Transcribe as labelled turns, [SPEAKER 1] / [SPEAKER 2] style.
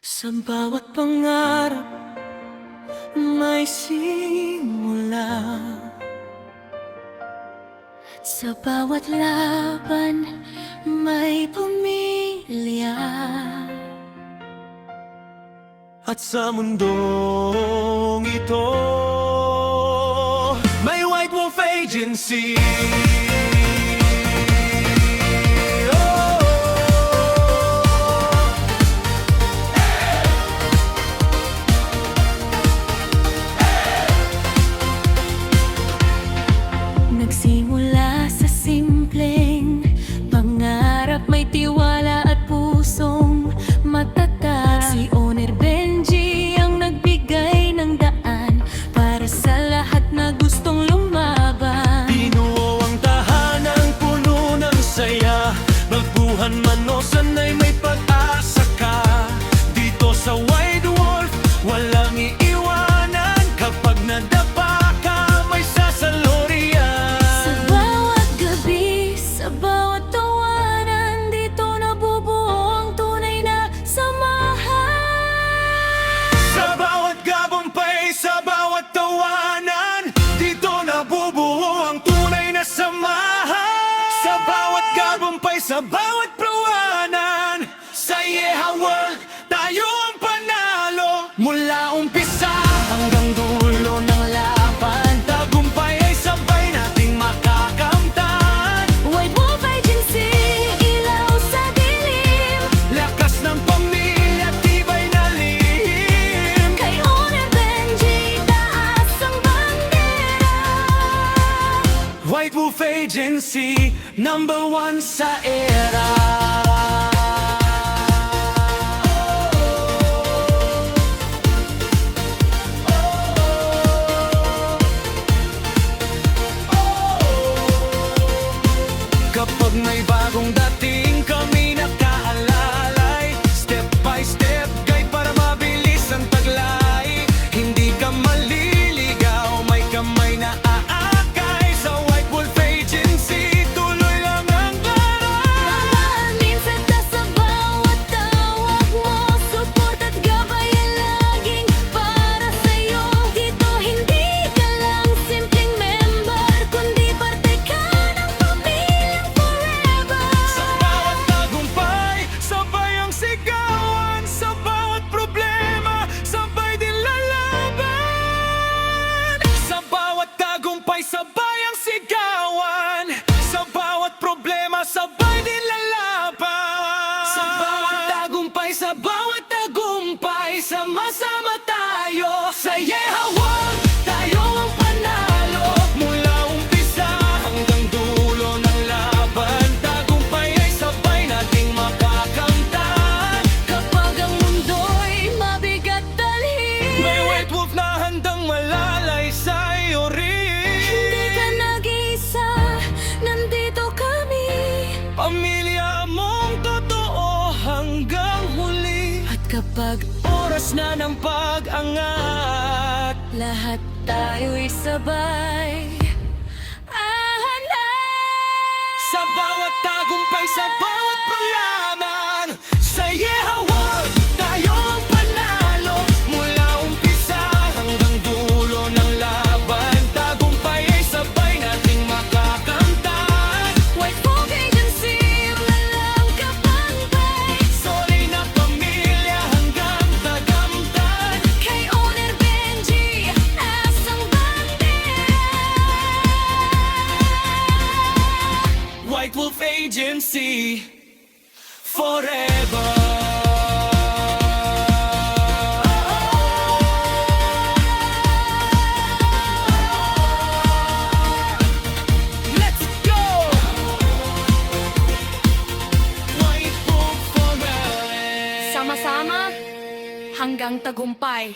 [SPEAKER 1] Sa bawat pangarap may simula, sa bawat laban may pamilya. At sa mundong ito may White Wolf Agency. Nagsimula sa simpleng pangarap, may tiwala at pusong matatag. Si Owner Benji ang nagbigay ng daan para sa lahat na gustong lumaban. Binuo ang tahanang puno ng saya, magbuhan man o sanay may pag-asa ka. Dito sa White Wolf walang iiwanan, kapag nadapa sa bawat tawanan, dito nabubuo ang tunay na samahan. Sa bawat gabumpay, sa bawat tawanan, dito nabubuo ang tunay na samahan. Sa bawat gabumpay, sa bawat tawanan, sa Yeha World, tayo ang panalo. Mula umpisa hanggang dulo ng laban, tagumpay ay sabay nating makakamtan. White Wolf Agency, #1 sa era. Kapag may bagong dating, kami nakaalalay. Step by step, guide para mabilis ang taglay. Hindi ka maliligaw, may kamay na sabay ang sigawan, sa bawat problema sabay din lalaban. Sa bawat tagumpay, sa bawat tagumpay, sama-sama tayo. Sa Yeha World, tayo ang panalo. Mula umpisa hanggang dulo ng laban, tagumpay ay sabay nating makakamtan. Kapag ang mundo'y mabigat dalhin, may White Wolf na handang malalay sa'yo rin. Pamilya mong totoo hanggang huli. At kapag oras na ng pag-angat, lahat tayo'y sabay sa bawat tagumpay, sa bawat panglaban, sa Yeha World, tayo ang panalo. Mula umpisa hanggang dulo ng laban, tagumpay ay sabay nating makakamtan. White Wolf Agency, walang kapantay. Solid na pamilya hanggang tagamtan. Kay Owner Benji, asang bandera. White Wolf Agency, forever. Let's go! White Wolf forever.
[SPEAKER 2] Sama-sama hanggang tagumpay.